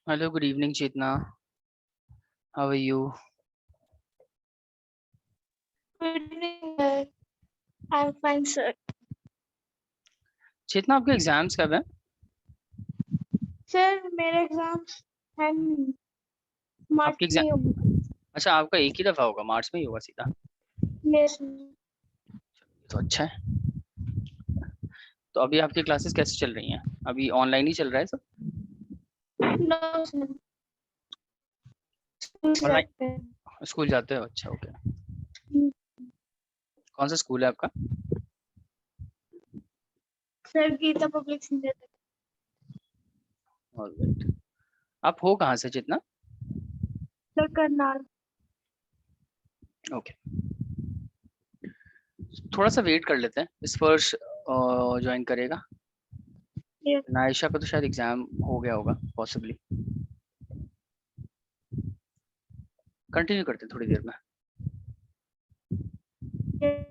Hello, good evening, Chetna. How are you? Good evening, sir. I'm fine, sir. चेतना आपके exams कब है? Sir मेरे exams हैं मार्च आपके में एग्जाम होंगे। अच्छा, आपका एक ही दफा होगा, मार्च में ही होगा सीधा। यस तो अच्छा है। तो अभी आपकी क्लासेस कैसे चल रही हैं? अभी ऑनलाइन ही चल रहा है सब? नो सर, स्कूल से ऑनलाइन जाते हैं। स्कूल जाते हो? अच्छा, ओके। कौन सा स्कूल है आपका? सर गीता पब्लिक से जाते ऑलराइट। आप हो कहाँ से चेतना? हैं। सर करनाल। ओके, थोड़ा सा वेट कर लेते हैं। स्पर्श ज्वाइन करेगा। यस नायशा का तो शायद एग्जाम हो गया होगा पॉसिबली। कंटिन्यू करते हैं थोड़ी देर में। यस।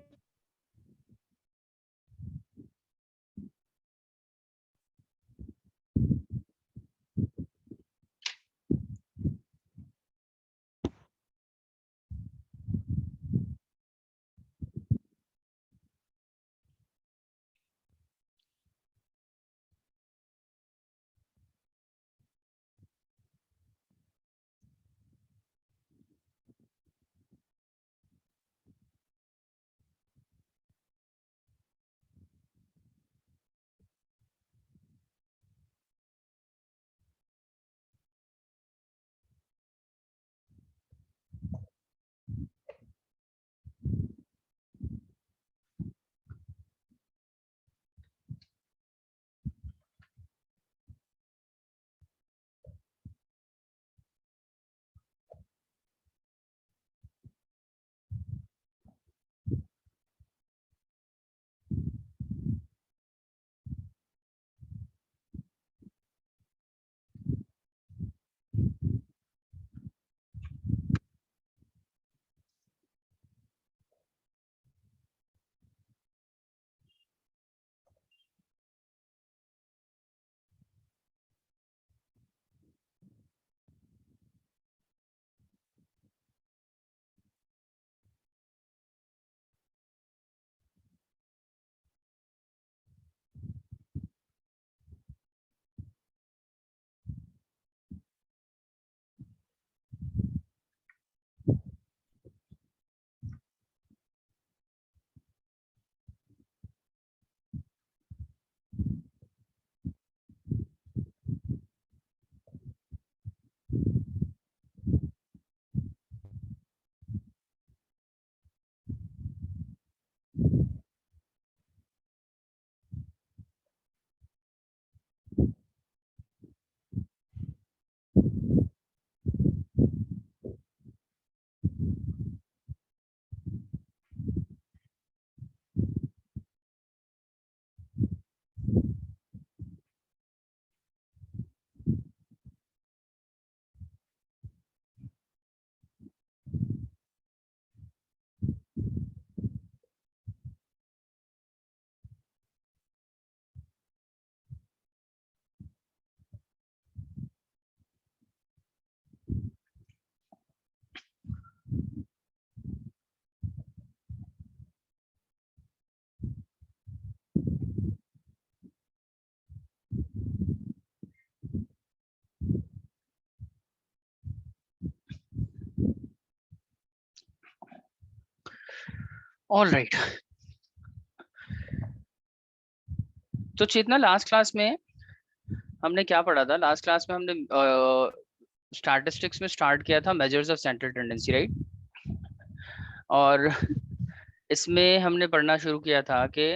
ऑलराइट। तो चेतना, लास्ट क्लास में हमने क्या पढ़ा था? लास्ट क्लास में हमने स्टैटिस्टिक्स में स्टार्ट किया था measures of central tendency, right? और इसमें हमने पढ़ना शुरू किया था कि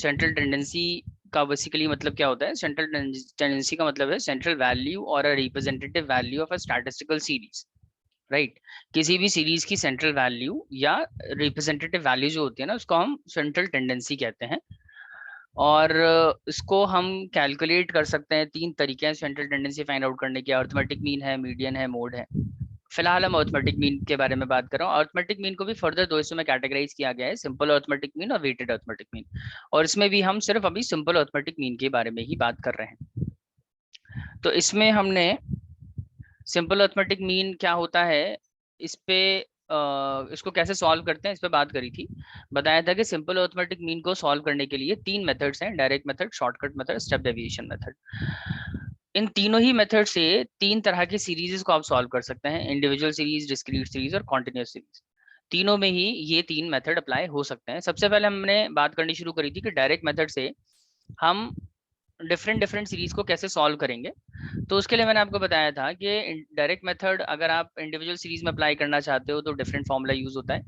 सेंट्रल टेंडेंसी का बेसिकली मतलब क्या होता है। सेंट्रल टेंडेंसी का मतलब है सेंट्रल वैल्यू और a representative value of a statistical series, right? किसी भी सीरीज की सेंट्रल वैल्यू या रिप्रेजेंटेटिव वैल्यू जो होती है ना, उसको हम सेंट्रल टेंडेंसी कहते हैं। और इसको हम कैलकुलेट कर सकते हैं। तीन तरीके हैं सेंट्रल टेंडेंसी फाइंड आउट करने के। अरिथमेटिक मीन है, मीडियन है, मोड है। फिलहाल हम अरिथमेटिक मीन के बारे में बात कर रहा हूँ। अरिथमेटिक मीन को भी फर्दर दो हिस्सों में कैटेगराइज किया गया है, सिंपल अरिथमेटिक मीन और वेटेड अरिथमेटिक मीन। और इसमें भी हम सिर्फ अभी सिंपल अरिथमेटिक मीन के बारे में ही बात कर रहे हैं। तो इसमें हमने सिंपल अरिथमेटिक मीन क्या होता है, इस पे इसको कैसे सॉल्व करते हैं इस पे बात करी थी। बताया था कि सिंपल अरिथमेटिक मीन को सॉल्व करने के लिए 3 मेथड्स हैं, direct method, shortcut method, step deviation method. इन तीनों ही मेथड से 3 तरह की सीरीज को आप सॉल्व कर सकते हैं, इंडिविजुअल सीरीज, डिस्क्रीट सीरीज और कॉन्टिन्यूस सीरीज। तीनों में ही ये 3 मेथड अप्लाई हो सकते हैं। सबसे पहले हमने बात करनी शुरू करी थी कि डायरेक्ट मेथड से हम डिफरेंट डिफरेंट सीरीज को कैसे सॉल्व करेंगे। तो उसके लिए मैंने आपको बताया था कि डायरेक्ट मेथड अगर आप इंडिविजुअल सीरीज में अप्लाई करना चाहते हो तो डिफरेंट फॉर्मूला यूज होता है,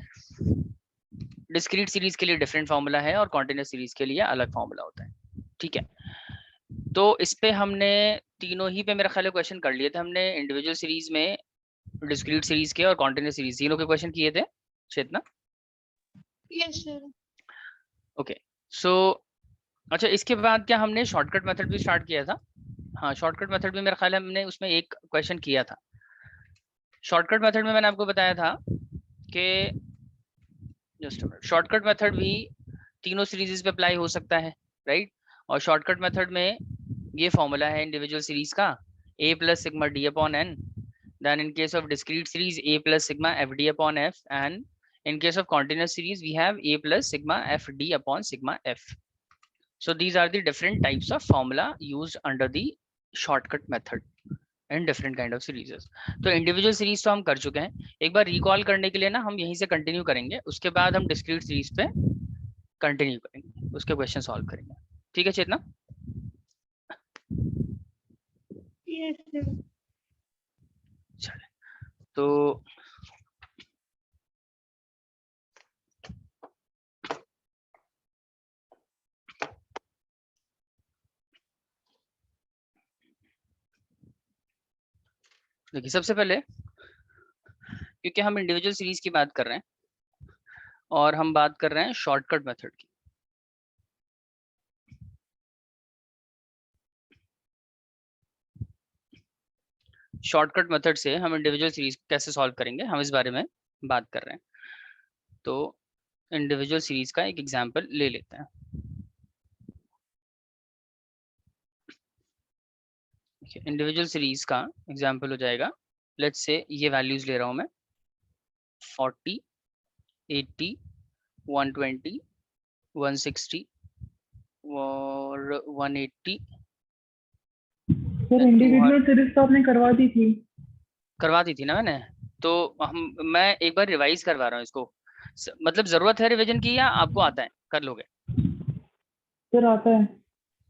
डिस्क्रीट सीरीज के लिए डिफरेंट फॉर्मूला है और कॉन्टिन्यूस सीरीज के लिए अलग फॉर्मूला होता है। ठीक है, तो इस पे हमने तीनों ही पे मेरा ख्याल क्वेश्चन कर लिए थे हमने, इंडिविजुअल सीरीज में, डिस्क्रीट सीरीज के और कॉन्टिन्यूस सीरीज, तीनों के क्वेश्चन किए थे चेतना। Yes, sir. ओके, सो अच्छा, इसके बाद क्या हमने शॉर्टकट मेथड भी स्टार्ट किया था। हाँ, शॉर्टकट मेथड में मेरा ख्याल है हमने उसमें एक क्वेश्चन किया था। शॉर्टकट मेथड में मैंने आपको बताया था कि जस्ट शॉर्टकट मेथड भी तीनों सीरीज पे अप्लाई हो सकता है, राइट। और शॉर्टकट मेथड में ये फॉर्मूला है इंडिविजुअल सीरीज का, a plus sigma d upon n, then in case of discrete series a plus sigma f d upon f, and in case of continuous series we have a plus sigma fd upon sigma f. So these are the different types of formula used under the shortcut method in different kind of series. तो individual series तो हम कर चुके हैं, एक बार recall करने के लिए ना हम यहीं से कंटिन्यू करेंगे, उसके बाद हम डिस्क्रीट सीरीज पे कंटिन्यू करेंगे, उसके क्वेश्चन सॉल्व करेंगे। ठीक है चेतना? Yes, sir. चले, तो देखिए, सबसे पहले क्योंकि हम इंडिविजुअल सीरीज की बात कर रहे हैं और हम बात कर रहे हैं शॉर्टकट मेथड की, शॉर्टकट मेथड से हम इंडिविजुअल सीरीज कैसे सॉल्व करेंगे हम इस बारे में बात कर रहे हैं। तो इंडिविजुअल सीरीज का एक एग्जांपल ले लेते हैं। इंडिविजुअल सीरीज का एग्जांपल हो जाएगा, लेट्स से ये वैल्यूज ले रहा हूं मैं 40, 80, 120, 160 और 180। सर इंडिविजुअल सीरीज तो आपने करवा दी थी ना मैंने, तो मैं एक बार रिवाइज करवा रहा हूँ इसको। मतलब जरूरत है रिवीजन की या आपको आता है, कर लोगे? सर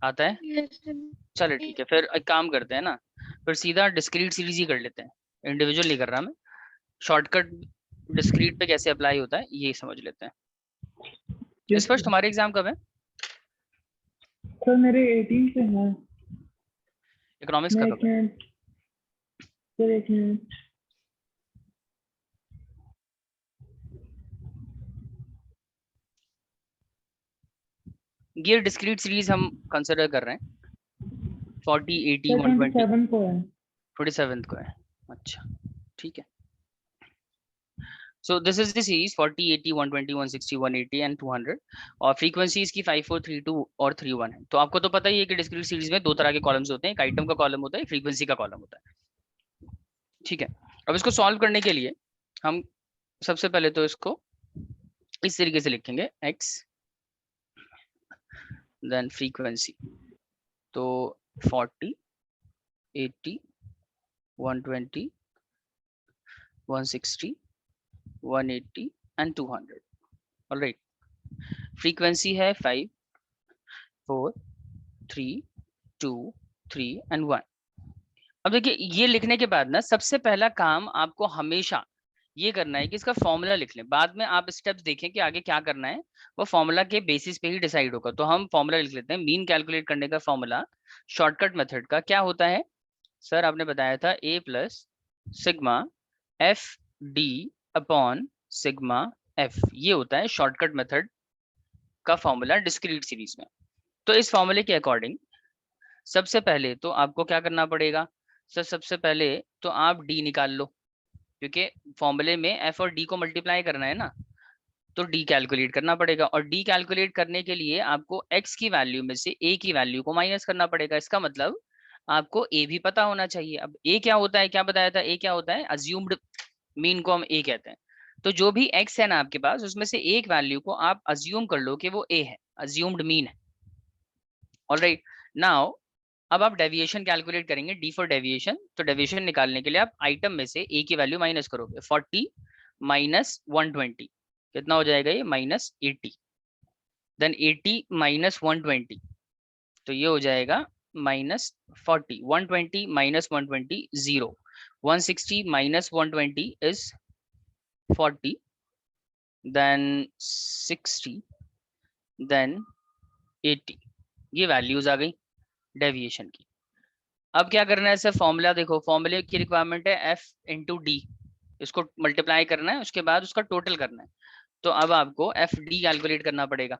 आता है Yes, sir. चलो ठीक है, फिर एक काम करते हैं ना, फिर सीधा डिस्क्रीट सीरीज ही कर लेते हैं, इंडिविजुअल नहीं कर रहा मैं। शॉर्टकट डिस्क्रीट पे कैसे अप्लाई होता है ये समझ लेते हैं। स्पष्ट, तुम्हारे एग्जाम कब है? सर मेरे 18 से है। इकोनॉमिक्स का कब है? सर एक मिनट, ये डिस्क्रीट सीरीज हम कंसिडर कर रहे हैं, 40, 80, सर 120, 27 को है। 27 को है। अच्छा ठीक है, so this is the series 40, 80, 120, 160, 180 and 200 और फ्रीक्वेंसी इसकी 5, 4, 3, 2 और 3, 1 है। तो आपको तो पता ही है कि डिस्क्रीट सीरीज में दो तरह के कॉलम्स होते हैं, एक आइटम का कॉलम होता है, एक फ्रीक्वेंसी का कॉलम होता है। ठीक है, अब इसको सॉल्व करने के लिए हम सबसे पहले तो इसको इस तरीके से लिखेंगे, x देन फ्रीक्वेंसी, तो 40, 80, 120, 160, 180 and 200। ऑलराइट, फ्रीक्वेंसी है 5, 4, 3, 2, 3 and 1। अब देखिए, ये लिखने के बाद ना सबसे पहला काम आपको हमेशा ये करना है कि इसका फॉर्मूला लिख लें, बाद में आप स्टेप्स देखें कि आगे क्या करना है, वो फॉर्मूला के बेसिस पे ही डिसाइड होगा। तो हम फॉर्मूला लिख लेते हैं। मीन कैलकुलेट करने का फॉर्मूला शॉर्टकट मेथड का क्या होता है? सर आपने बताया था a plus sigma f d upon sigma F, ये होता है शॉर्टकट मेथड का फॉर्मूला डिस्क्रीट सीरीज में। तो इस फॉर्मूले के अकॉर्डिंग सबसे पहले तो आपको क्या करना पड़ेगा? सर सबसे पहले तो आप d निकाल लो, क्योंकि फॉर्मूले में f और d को मल्टीप्लाई करना है ना, तो d कैलकुलेट करना पड़ेगा। और d कैलकुलेट करने के लिए आपको x की वैल्यू में से a की वैल्यू को माइनस करना पड़ेगा। इसका मतलब आपको ए भी पता होना चाहिए। अब ए क्या होता है, क्या बताया था, ए क्या होता है, अज्यूम्ड मीन को हम ए कहते हैं। तो जो भी एक्स है ना आपके पास, उसमें से एक वैल्यू को आप अज्यूम कर लो कि वो ए है, अज्यूम्ड मीन है। ऑलराइट, नाउ अब आप डेविएशन कैलकुलेट करेंगे, डी फॉर डेविएशन। तो डेविएशन निकालने के लिए आप आइटम में से ए की वैल्यू माइनस करोगे। 40 माइनस 120 कितना हो जाएगा, ये माइनस 80। देन 80 माइनस 120, तो ये हो जाएगा minus 40। 120 minus 120 0। 160 minus 120 is 40, then 60, then 80। ये वैल्यूज आ गई डेविएशन की। अब क्या करना है सर, फॉर्मूला देखो, फॉर्मूले की रिक्वायरमेंट है एफ इंटू डी। इसको मल्टीप्लाई करना है, उसके बाद उसका टोटल करना है। तो अब आपको एफ डी कैलकुलेट करना पड़ेगा।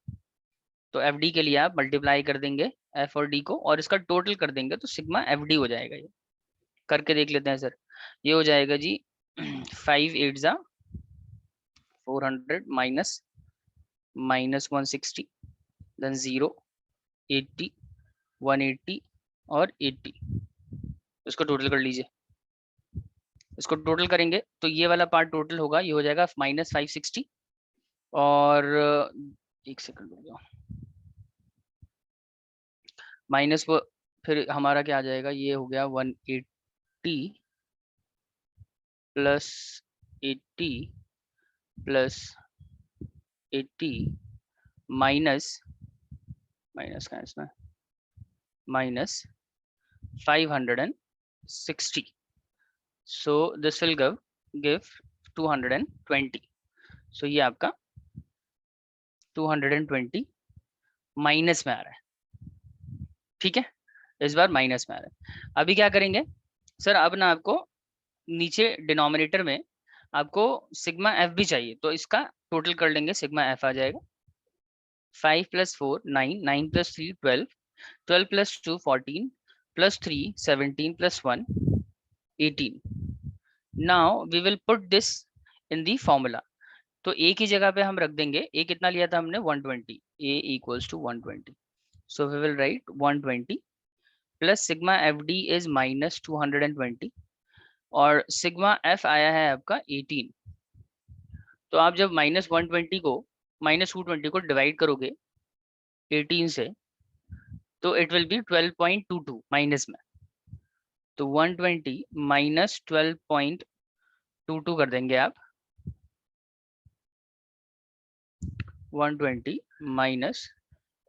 तो एफ डी के लिए आप मल्टीप्लाई कर देंगे एफ और डी को, और इसका टोटल कर देंगे, तो सिग्मा एफ डी हो जाएगा। ये करके देख लेते हैं सर। ये हो जाएगा जी 5 8 जा 400 माइनस माइनस 160, देन 0, 80, 180 और 80। इसको टोटल कर लीजिए। इसको टोटल करेंगे तो ये वाला पार्ट टोटल होगा, ये हो जाएगा माइनस 560। और एक सेकंड हो गया, माइनस वो फिर हमारा क्या आ जाएगा, ये हो गया 180 प्लस 80 प्लस 80 माइनस माइनस का इसमें minus 560। So this will give 220। सो ये आपका 220 माइनस में आ रहा है। ठीक है, इस बार माइनस में आ रहा है। अभी क्या करेंगे सर, अब ना आपको नीचे डिनोमिनेटर में आपको सिग्मा एफ भी चाहिए, तो इसका टोटल कर लेंगे, सिग्मा एफ आ जाएगा 5 plus 4 9, 9 plus 3 12, 12 plus 2 14, plus 3 17, plus 1 18। Now we will put this in the formula. तो ए की जगह पे हम रख देंगे, ए कितना लिया था हमने 120, A equals to 120। So we will write 120 plus sigma f d is minus 220, और सिग्मा एफ आया है आपका 18। तो आप जब माइनस 120 को माइनस 220 को डिवाइड करोगे 18 से, तो इट विल बी 12.22 माइनस में। तो 120 माइनस 12.22 कर देंगे आप, 120 minus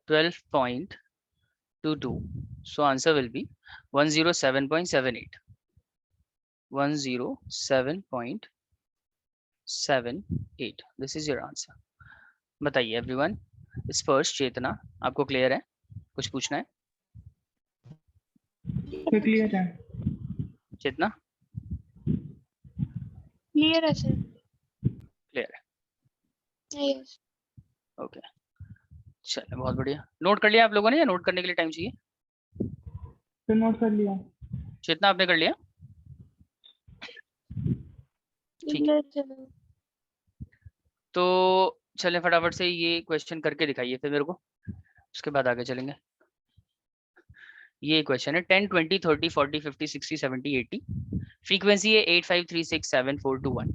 12.22, so answer will be 107.78, 107.78। this is your answer। बताइए एवरीवन। इस फर्स्ट चेतना आपको क्लियर है, कुछ पूछना है? क्लियर है चेतना Clear है sir. क्लियर है, Yes. ओके चलो बहुत बढ़िया। नोट कर लिया आप लोगों ने, या नोट करने के लिए टाइम चाहिए? तो नोट कर लिया। चेतना आपने कर लिया? ठीक है, Clear sir. तो चले फटाफट से ये क्वेश्चन करके दिखाइए फिर मेरे को, उसके बाद आगे चलेंगे। ये क्वेश्चन है 10 20 30 40 50 60 70 80, फ्रीक्वेंसी है 85367421।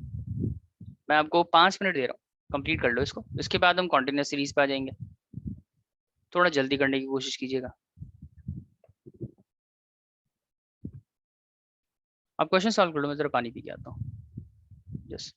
मैं आपको 5 मिनट दे रहा हूँ, कंप्लीट कर लो इसको, इसके बाद हम कॉन्टिन्यूस सीरीज पे आ जाएंगे। थोड़ा जल्दी करने की कोशिश कीजिएगा। आप क्वेश्चन सॉल्व कर लो, मैं जरा पानी पी के आता हूँ। Yes.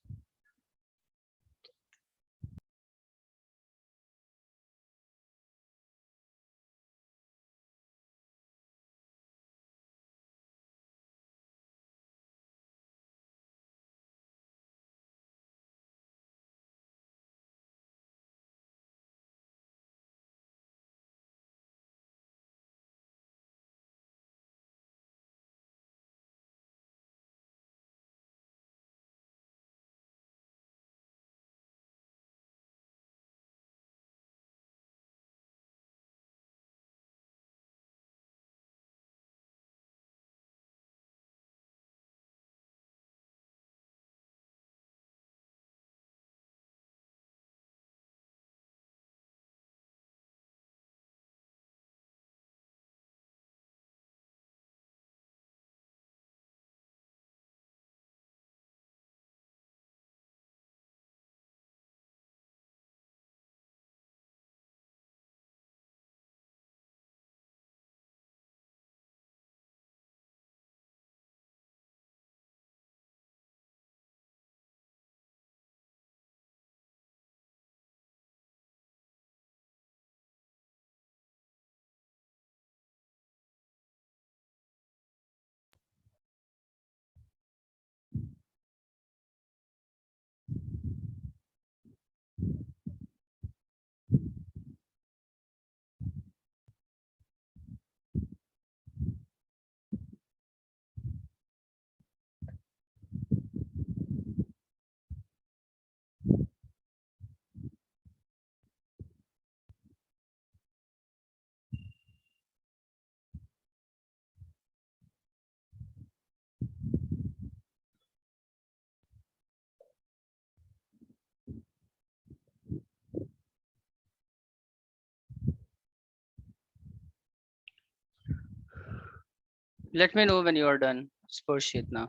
Let me know when you are done, Spursh Chetna.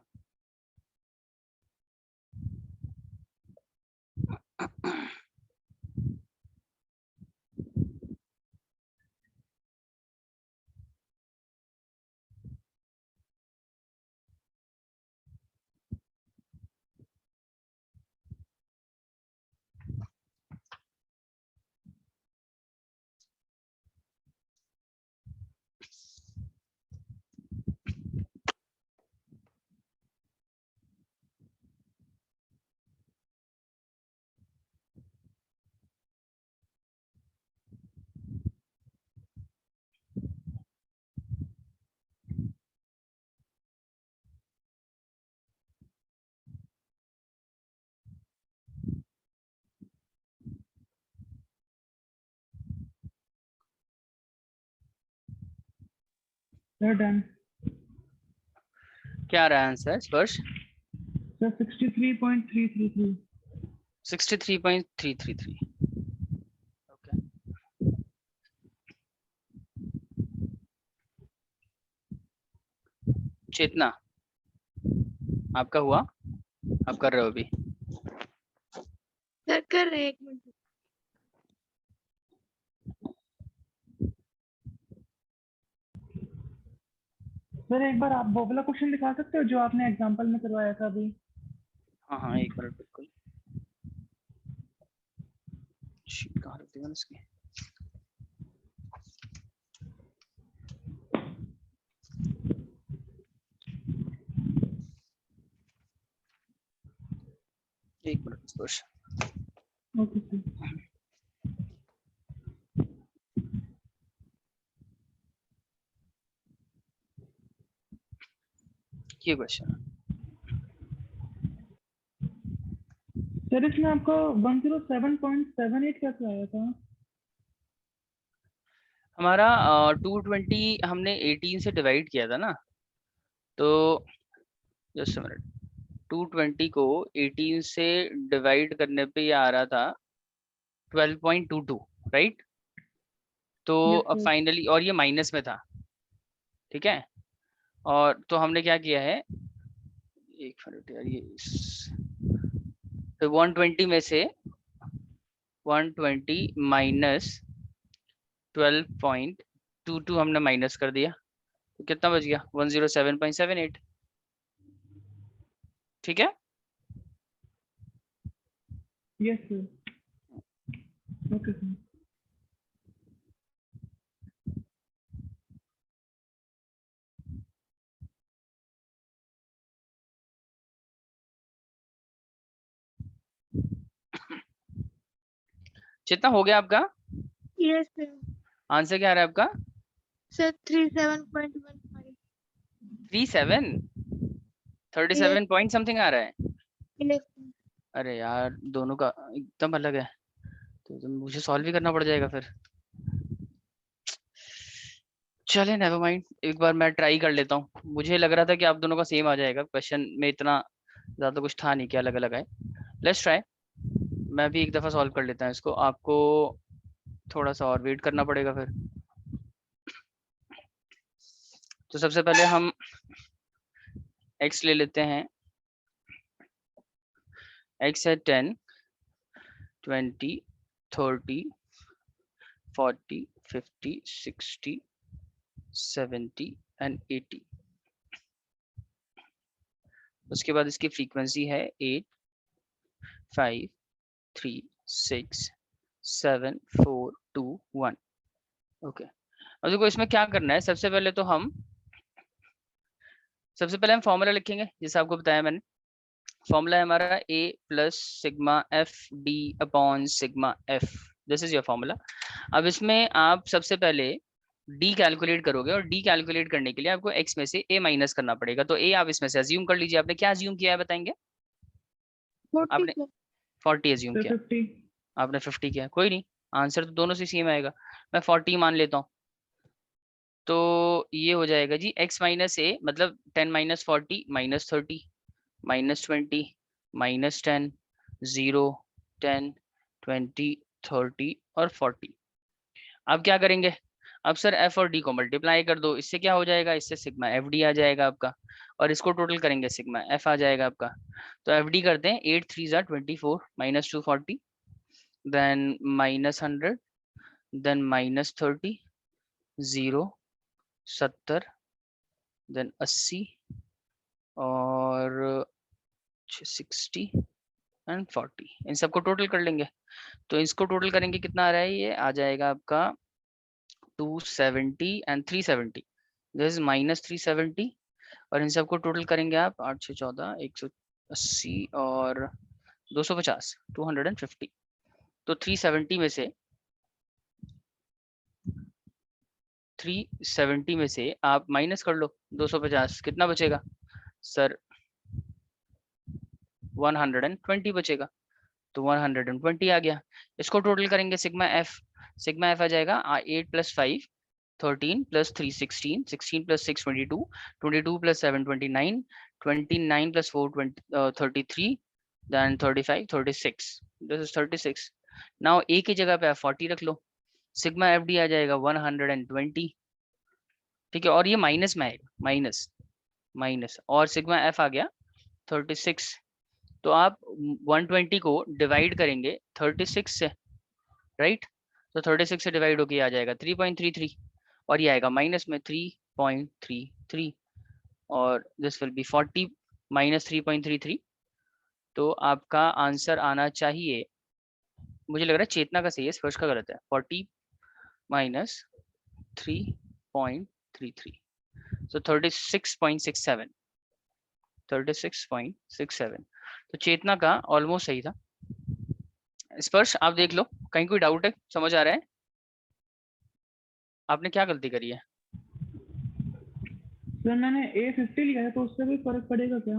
You're done. क्या रहा आंसर स्पर्श? Sir, 63.333. 63.333. Okay. चेतना, आपका हुआ? आप कर रहे हो अभी? सर कर रहे हैं, 1 मिनट। सर एक बार आप वो वाला क्वेश्चन दिखा सकते हो जो आपने एग्जांपल में करवाया था अभी? हाँ, एक मिनट बिल्कुल। शीट कहाँ रखी मैंने इसकी? एक मिनट स्पर्श। Okay sir. ये क्वेश्चन सर इसमें आपको 107.78 कैसे आया था? हमारा 220 हमने 18 से डिवाइड किया था ना, तो जस्ट मिनट, 220 को 18 से डिवाइड करने पे ये आ रहा था 12.22, राइट? तो Yes, अब sir. फाइनली, और ये माइनस में था, ठीक है? और तो हमने क्या किया है, एक मिनट यार, ये तो 120 में से 120 माइनस 12.22 हमने माइनस कर दिया, तो कितना बच गया? 107.78, ठीक है? Yes, sir. Okay, sir. जितना हो गया आपका यस सर। आंसर? क्या आ रहा है आपका? सर 37.15। 37 37 पॉइंट समथिंग आ रहा है। यस। अरे यार, दोनों का एकदम अलग है, तो मुझे सॉल्व भी करना पड़ जाएगा फिर। चले नेवर माइंड, एक बार मैं ट्राई कर लेता हूँ। मुझे लग रहा था कि आप दोनों का सेम आ जाएगा, क्वेश्चन में इतना ज्यादा कुछ था नहीं कि अलग अलग है। Let's try. मैं भी एक दफा सॉल्व कर लेता हूँ इसको, आपको थोड़ा सा और वेट करना पड़ेगा फिर। तो सबसे पहले हम x ले लेते हैं। x है 10, 20, 30, 40, 50, 60, 70 एंड 80। उसके बाद इसकी फ्रीक्वेंसी है 8, 5, 3, 6, 7, 4, 2, 1। ओके, अब देखो इसमें क्या करना है। सबसे पहले हम फॉर्मूला लिखेंगे, जैसे आपको बताया मैंने। फॉर्मूला है हमारा a plus sigma f d upon sigma F. This is your formula. अब इसमें आप सबसे पहले d कैलकुलेट करोगे, और d कैलकुलेट करने के लिए आपको x में से a माइनस करना पड़ेगा। तो a आप इसमें से अज्यूम कर लीजिए। आपने क्या अज्यूम किया है बताएंगे? 40 आपने सर। 40 अज्यूम Sir, किया, 50. आपने 50 किया, कोई नहीं, आंसर तो दोनों से सेम आएगा। मैं 40 मान लेता हूँ, तो ये हो जाएगा जी x माइनस ए, मतलब 10 माइनस 40 माइनस 30 माइनस 20 माइनस 10 0 10 20 30 और 40। अब क्या करेंगे? अब सर एफ और डी को मल्टीप्लाई कर दो, इससे क्या हो जाएगा, इससे सिग्मा एफ डी आ जाएगा आपका, और इसको टोटल करेंगे सिग्मा एफ आ जाएगा आपका। तो एफ डी करते हैं, 8 3 ज़ा 24 minus 240 then minus 100 then minus 30 0 70 then 80 और 60 एंड 40, इन सबको टोटल कर लेंगे। तो इसको टोटल करेंगे कितना आ रहा है, ये आ जाएगा आपका 270 एंड 370, दिस इज माइनस 370, और इन सबको टोटल करेंगे आप 8 6 14 180 और 250 250। तो 370 में से 370 में से आप माइनस कर लो 250, कितना बचेगा सर, 120 बचेगा। तो 120 आ गया। इसको टोटल करेंगे सिग्मा एफ आ जाएगा 8 + 5 13 + 3 16 16 + 6 22 22 + 7 29 29 + 4 33 then 35 36, this is 36। नाउ ए की जगह पे आप 40 रख लो, सिग्मा एफ डी आ जाएगा 120, ठीक है, और ये माइनस में आएगा, माइनस माइनस, और सिग्मा एफ आ गया 36। तो आप 120 को डिवाइड करेंगे 36 से, राइट, तो 36 से डिवाइड होके आ जाएगा 3.33, और ये आएगा माइनस में 3.33, और दिस विल बी 40 माइनस 3.33। तो आपका आंसर आना चाहिए, मुझे लग रहा है चेतना का सही है, स्पर्श का गलत है, 40 माइनस 3.33, so 36.67, 36.67। तो चेतना का ऑलमोस्ट सही था। स्पर्श आप देख लो, कहीं कोई डाउट है, समझ आ रहा है, आपने क्या गलती करी है? सर मैंने A50 लिया है, तो उससे भी फर्क पड़ेगा क्या?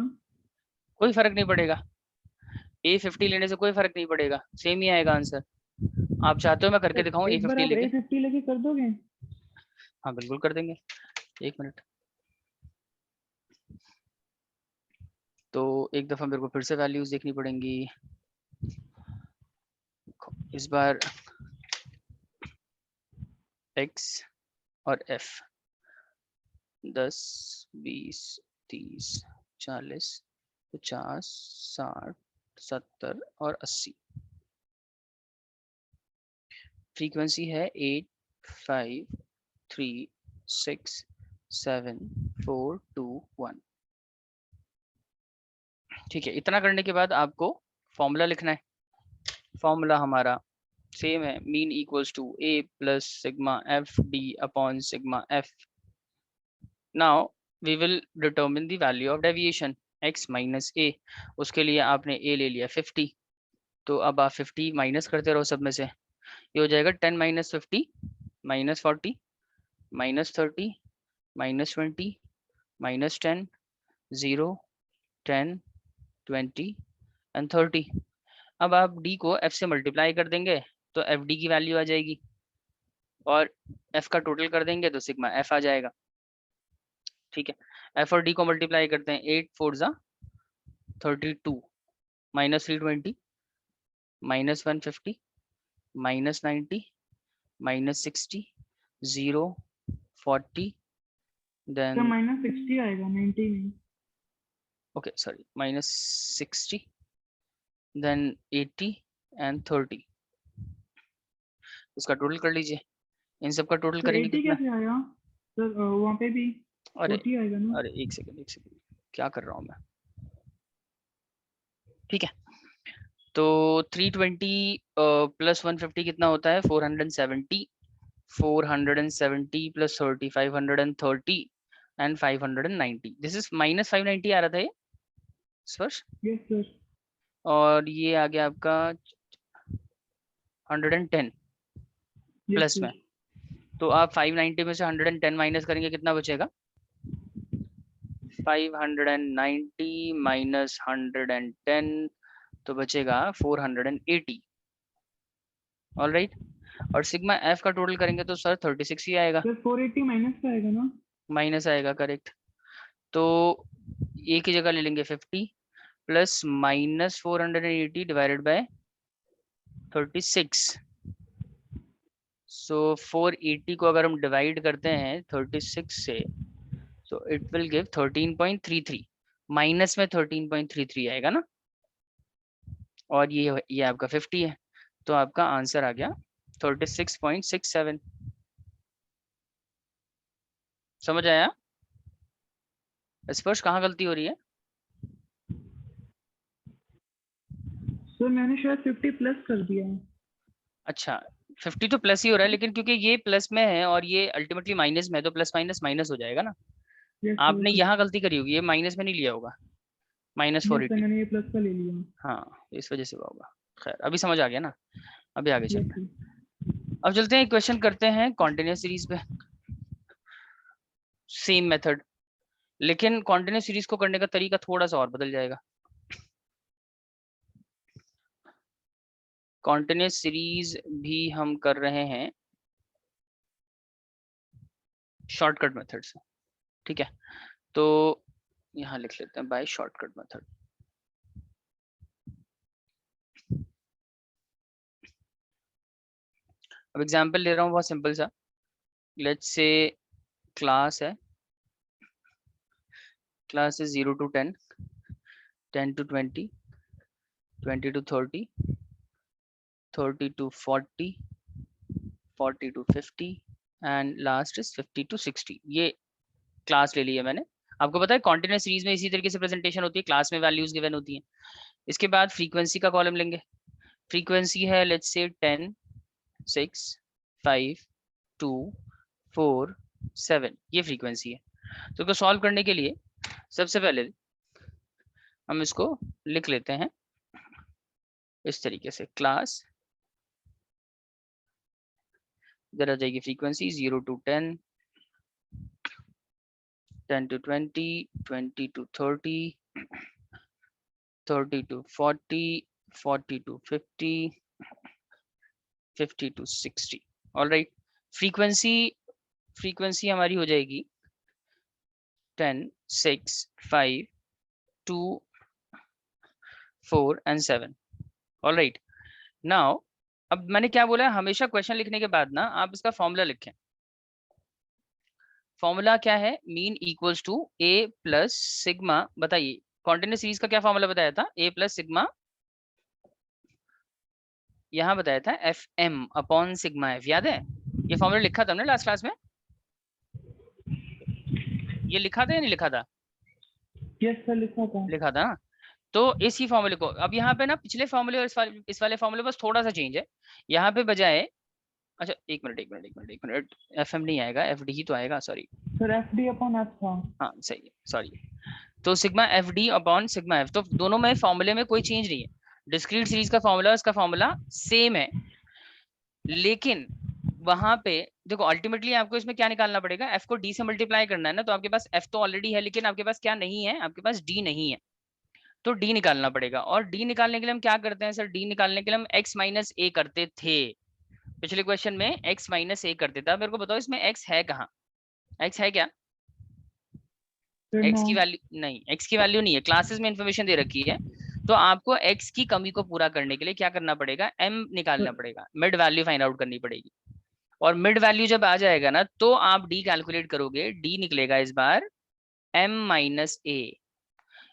कोई फर्क नहीं पड़ेगा, A50 लेने से कोई फर्क नहीं पड़ेगा, सेम ही आएगा आंसर। आप चाहते हो मैं करके दिखाऊं एक बार A50 आप लेके? A50 लेके कर दोगे? हाँ बिल्कुल कर देंगे, एक मिनट। तो एक दफा मेरे को फिर से वैल्यूज देखनी पड़ेंगी, इस बार x और f, 10 20 30 40 50 60 70 और 80। फ्रीक्वेंसी है 8 5 3 6 7 4 2 1। ठीक है, इतना करने के बाद आपको फॉर्मूला लिखना है। फॉर्मूला हमारा सेम है, mean equals to a plus sigma f d upon sigma f. Now we will determine the value of deviation x minus a। उसके लिए आपने a ले लिया 50, तो अब आप 50 माइनस करते रहो सब में से, ये हो जाएगा 10 minus 50 minus 40 minus 30 minus 20 minus 10 0 10 20 and 30। अब आप d को f से मल्टीप्लाई कर देंगे तो एफ डी की वैल्यू आ जाएगी, और f का टोटल कर देंगे तो सिग्मा f आ जाएगा। ठीक है, f और d को मल्टीप्लाई करते हैं, 8 4 ज़ा 32 minus 320 minus 150 minus 90 minus 60 0 40 then minus 60 आएगा, 90 नहीं। Okay sorry, minus 60 then 80 and 30। इसका टोटल कर लीजिए, इन सब का टोटल करेंगे 80 कितना? कैसे आया सर? वहाँ पे भी अरे 40 आएगा ना? अरे एक सेकंड क्या कर रहा हूँ मैं। ठीक है, तो 320 प्लस 150 कितना होता है, 470 470 plus 30 530 and 590, this is minus 590 आ रहा था ये स्पर्श, यस सर। और ये आ गया आपका 110 प्लस में। तो आप 590 में से 110 माइनस करेंगे, कितना बचेगा, 590 माइनस 110, तो बचेगा 480। ऑलराइट, और सिग्मा एफ का टोटल करेंगे तो सर 36 ही आएगा, सर 480 माइनस का आएगा ना? माइनस आएगा, करेक्ट। तो ए की जगह ले लेंगे 50 प्लस माइनस 480 डिवाइडेड बाय 36, सो 480 को अगर हम डिवाइड करते हैं 36 से, so it will give 13.33, minus में 13.33 आएगा ना, और ये आपका 50 है, तो आपका आंसर आ गया 36.67। समझ आया? स्पर्श कहाँ गलती हो रही है? सर मैंने शायद 50 प्लस कर दिया है। अच्छा 50 तो प्लस ही हो रहा है, लेकिन क्योंकि ये प्लस में है और ये अल्टीमेटली माइनस में है, तो प्लस माइनस माइनस हो जाएगा ना। आपने यहाँ गलती करी होगी, ये माइनस में नहीं लिया होगा, माइनस सर 480। मैंने ये प्लस का ले लिया। हाँ इस वजह से हुआ होगा। खैर अभी समझ आ गया ना, अभी आगे Yes, चलते हैं। sir. अब चलते हैं, क्वेश्चन करते हैं कॉन्टिन्यूस सीरीज पे, सेम मेथड, लेकिन कॉन्टिन्यूस सीरीज को करने का तरीका थोड़ा सा और बदल जाएगा। कॉन्टिन्यूस सीरीज भी हम कर रहे हैं शॉर्टकट मेथड से, ठीक है? तो यहाँ लिख लेते हैं बाय शॉर्टकट मेथड। अब एग्जांपल ले रहा हूँ बहुत सिंपल सा। लेट्स से क्लास है, class is 0 to 10, 10 to 20, 20 to 30, 30 to 40, 40 to 50 and last is 50 to 60। ये क्लास ले ली है मैंने। आपको पता है कॉन्टिन्यूस सीरीज में इसी तरीके से प्रेजेंटेशन होती है, क्लास में वैल्यूज गिवन होती हैं। इसके बाद फ्रीक्वेंसी का कॉलम लेंगे। फ्रीक्वेंसी है लेट्स से 10, 6, 5, 2, 4, 7, ये फ्रीक्वेंसी है। तो इसको सॉल्व करने के लिए सबसे पहले हम इसको लिख लेते हैं इस तरीके से, क्लास, इधर आ जाएगी frequency 0 to 10, 10 to 20, 20 to 30, 30 to 40, 40 to 50, 50 to 60। Alright, frequency हमारी हो जाएगी 10, 6, 5, 2, 4 एंड 7। ऑलराइट, नाउ अब मैंने क्या बोला है, हमेशा क्वेश्चन लिखने के बाद ना आप इसका फॉर्मूला लिखें। फॉर्मूला क्या है? Mean equals to a plus sigma. बताइए कॉन्टिन्यूस सीरीज का क्या फॉर्मूला बताया था? ए प्लस सिग्मा, यहाँ बताया था f m upon sigma f, याद है? ये फॉर्मूला लिखा था हमने लास्ट क्लास में, ये लिखा था या नहीं लिखा था? यस सर लिखा था। तो इसी फॉर्मूले को अब यहाँ पे ना, पिछले फॉर्मूले और इस वाले फॉर्मूले बस थोड़ा सा चेंज है। यहाँ पे बजाय, अच्छा एक मिनट, एफ एम नहीं आएगा, एफ डी ही तो आएगा, sorry sir F d upon F था। हाँ सही है, सॉरी। तो sigma f d upon sigma F, तो दोनों में फॉर्मूले में कोई चेंज नहीं है। डिस्क्रीट सीरीज का फॉर्मूला, उसका फॉर्मूला सेम है, लेकिन वहां पे देखो अल्टीमेटली आपको इसमें क्या निकालना पड़ेगा, एफ को डी से मल्टीप्लाई करना है ना। तो आपके पास एफ तो ऑलरेडी है, लेकिन आपके पास क्या नहीं है? आपके पास डी नहीं है, तो डी निकालना पड़ेगा। और डी निकालने के लिए हम क्या करते हैं सर? डी निकालने के लिए हम एक्स माइनस ए करते थे। पिछले क्वेश्चन में एक्स माइनस ए करते थे। मेरे को बताओ इसमें एक्स है कहाँ? एक्स है क्या? एक्स की वैल्यू नहीं, एक्स की वैल्यू नहीं है, क्लासेस में इंफॉर्मेशन दे रखी है। तो आपको एक्स की कमी को पूरा करने के लिए क्या करना पड़ेगा? एम निकालना पड़ेगा, मिड वैल्यू फाइंड आउट करनी पड़ेगी। और मिड वैल्यू जब आ जाएगा ना, तो आप डी कैलकुलेट करोगे, डी निकलेगा इस बार एम माइनस ए।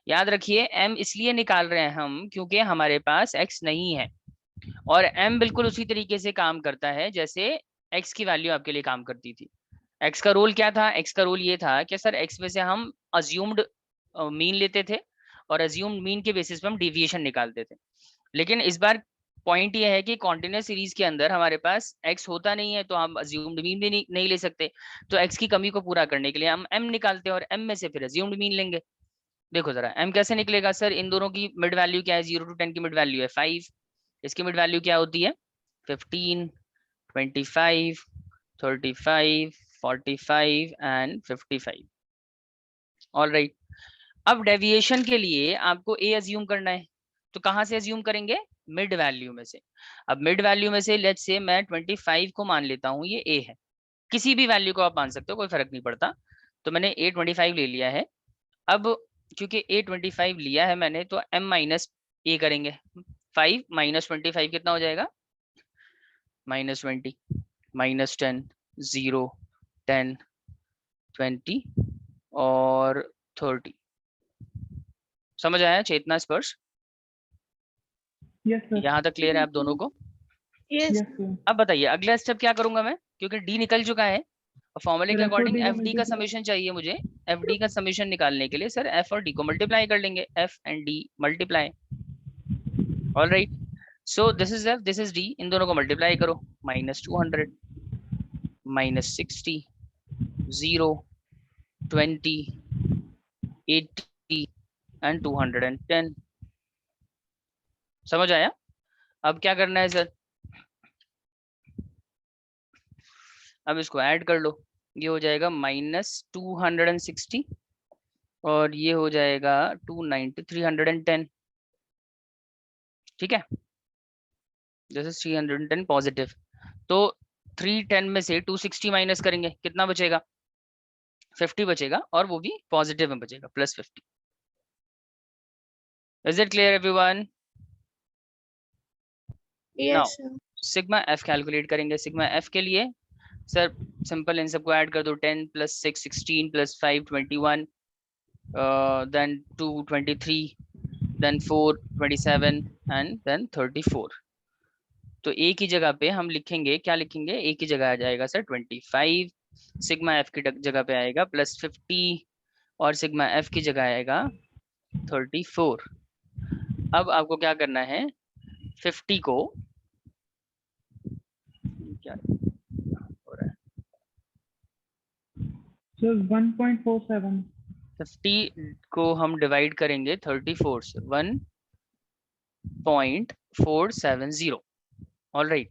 याद रखिए एम इसलिए निकाल रहे हैं हम क्योंकि हमारे पास एक्स नहीं है, और एम बिल्कुल उसी तरीके से काम करता है जैसे एक्स की वैल्यू आपके लिए काम करती थी। एक्स का रोल क्या था? एक्स का रोल ये था कि सर एक्स में से हम अज्यूम्ड मीन लेते थे, और अज्यूम्ड मीन के बेसिस पे हम डिविएशन निकालते थे। लेकिन इस बार पॉइंट ये है कि कॉन्टिन्यूस सीरीज के अंदर हमारे पास एक्स होता नहीं है, तो हम अज्यूम्ड मीन भी नहीं ले सकते। तो एक्स की कमी को पूरा करने के लिए हम एम निकालते हैं, और एम में से फिर अज्यूम्ड मीन लेंगे। देखो जरा एम कैसे निकलेगा सर? इन दोनों की मिड वैल्यू क्या है? 0 to 10 की मिड वैल्यू है 5, इसकी मिड वैल्यू क्या होती है? 15, 25, 35, 45 एंड 55। ऑलराइट, अब डेविएशन के लिए आपको ए अज्यूम करना है, तो कहां से अज्यूम करेंगे? मिड वैल्यू में से। अब मिड वैल्यू में से लेट्स से मैं 25 को मान लेता हूं ये ए है, किसी भी वैल्यू को आप मान सकते हो, कोई फर्क नहीं पड़ता। तो मैंने ए 25 ले लिया है। अब क्योंकि ए 25 लिया है मैंने, तो एम माइनस ए करेंगे। 5 माइनस 25 कितना हो जाएगा? -20। -10, 0, 10, 20 और 30। समझ आया चेतना स्पर्श? Yes sir. यहाँ तक क्लियर है आप दोनों को? Yes. Yes sir. अब बताइए अगला स्टेप क्या करूंगा मैं, क्योंकि डी निकल चुका है और फॉर्मूले के सर, F और अकॉर्डिंग D को एफ डी का multiply- समीशन चाहिए मुझे। एफ डी का समीशन निकालने के लिए सर एफ और डी को मल्टीप्लाई कर लेंगे, f and d multiply. Alright, so this is f, this is d, इन दोनों को मल्टीप्लाई करो। -200, -60, 0, 20, 80 एंड 210। समझ आया? अब क्या करना है सर? अब इसको ऐड कर लो, ये हो जाएगा -260 और ये हो जाएगा 290, 310। ठीक है, दिस इज 310 पॉजिटिव। तो 310 में से 260 माइनस करेंगे, कितना बचेगा? 50 बचेगा, और वो भी पॉजिटिव में बचेगा, +50। Is it clear everyone? Now Yes, sir. Sigma F calculate करेंगे। सिग्मा एफ के लिए सर सिंपल, इन सबको ऐड कर दो। 10 + 6 16 + 5 21, then 2 23, then 4 27 and then 34। तो ए की जगह पे हम लिखेंगे, क्या लिखेंगे? ए की जगह आ जाएगा सर 25, सिग्मा एफ की जगह पे आएगा +50 और सिग्मा एफ की जगह आएगा 34। अब आपको क्या करना है, 50 को, क्या हो रहा है, सर 1.47। 50 को हम डिवाइड करेंगे 34 से, 1.470। ऑलराइट,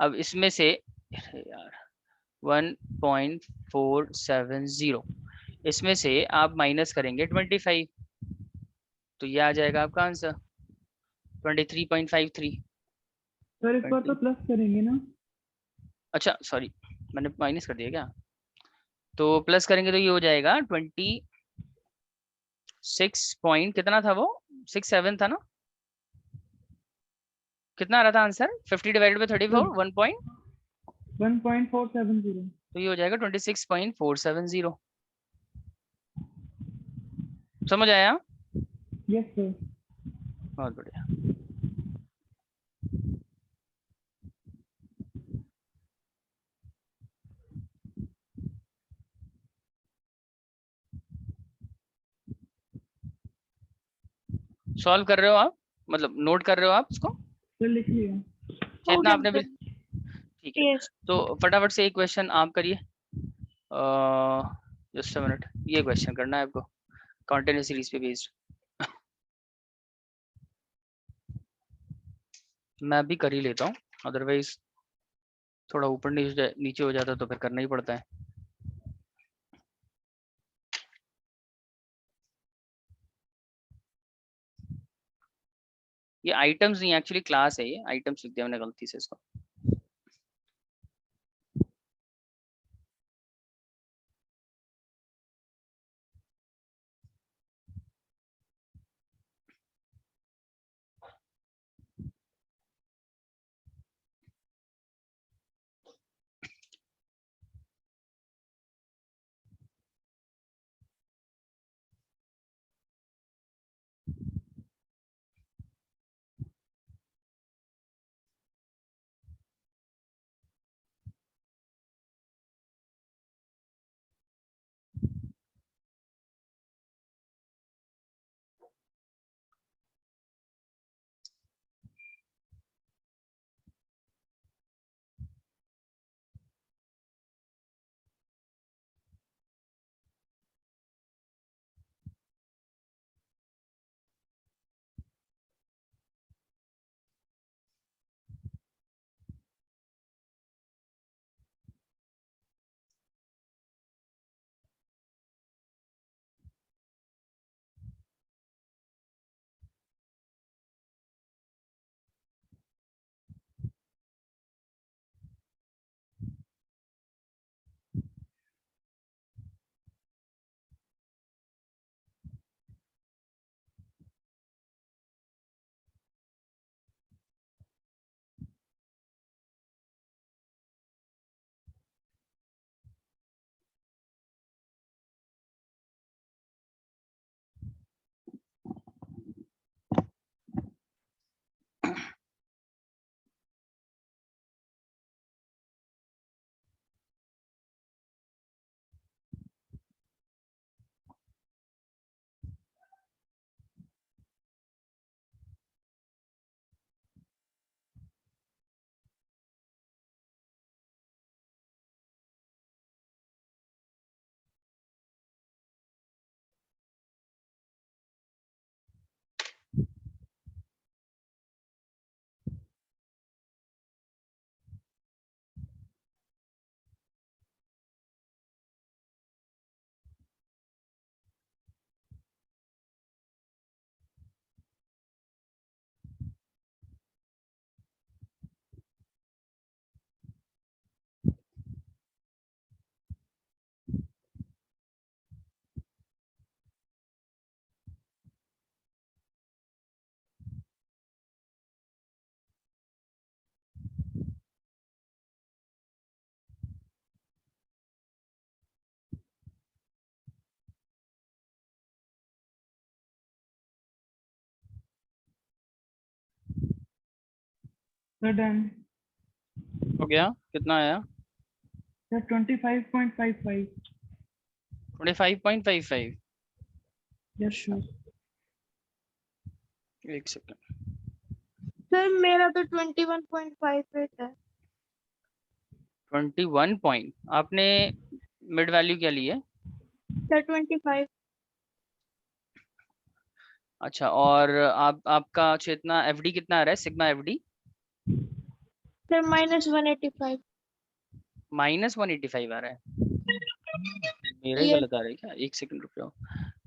अब इसमें से यार 1.470, इसमें से आप माइनस करेंगे 25, तो ये आ जाएगा आपका आंसर 23.53। सर इस बार तो प्लस करेंगे ना? अच्छा सॉरी, मैंने माइनस कर दिया क्या? तो प्लस करेंगे तो ये हो जाएगा 26 पॉइंट, कितना था वो, 67 था ना? कितना आ रहा था आंसर? 50 divided by 34, 1.470। तो ये हो जाएगा 26.470। समझ आया? Yes sir. बहुत बढ़िया। सॉल्व कर रहे हो आप, मतलब नोट कर रहे हो आप इसको? सर लिख लिया। चेतना Okay, आपने भी? sir. ठीक है, Yes. तो फटाफट से एक क्वेश्चन आप करिए। जस्ट अ मिनट, ये क्वेश्चन करना है आपको कंटिन्यू सीरीज पे बेस्ड। मैं भी कर ही लेता हूँ, अदरवाइज थोड़ा ऊपर नीचे हो जाता तो फिर करना ही पड़ता है। ये आइटम्स नहीं, एक्चुअली क्लास है, ये आइटम्स लिख दिया मैंने गलती से इसको। Sir done. हो गया? कितना आया? सर 25.55। 25.55। Yes sir. एक सेकंड। सर मेरा तो 21.58 है। 21 पॉइंट। आपने मिड वैल्यू क्या ली है? सर 25। अच्छा, और आपका चेतना एफडी कितना आ रहा है, सिग्मा एफडी? सर -185। -185 आ रहा है। मेरा ही ये गलत आ रहा है क्या? एक सेकंड रुक जाओ।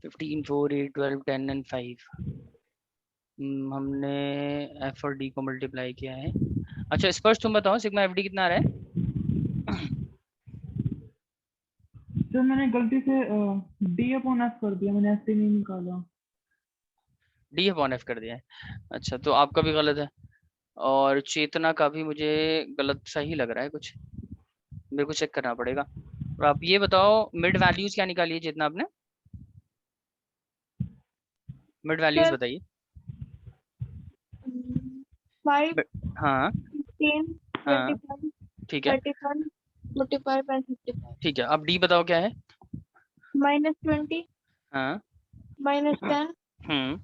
15, 4, 8, 12, 10 एंड 5। हमने एफ और डी को मल्टीप्लाई किया है। अच्छा स्पर्श तुम बताओ, सिग्मा एफडी कितना आ रहा है? सर मैंने गलती से डी अपॉन एफ कर दिया, मैंने एफ नहीं निकाला। डी अपॉन एफ कर दिया है। अच्छा तो आपका भी गलत है, और चेतना का भी मुझे गलत सही लग रहा है कुछ, मेरे को चेक करना पड़ेगा। और आप ये बताओ मिड वैल्यूज क्या निकाली है चेतना आपने? मिड वैल्यूज सर बताइए। 5, हाँ 15, हाँ 25, ठीक है 31, 45 and 55। ठीक है। अब डी बताओ क्या है? -20, हाँ -10, हम्म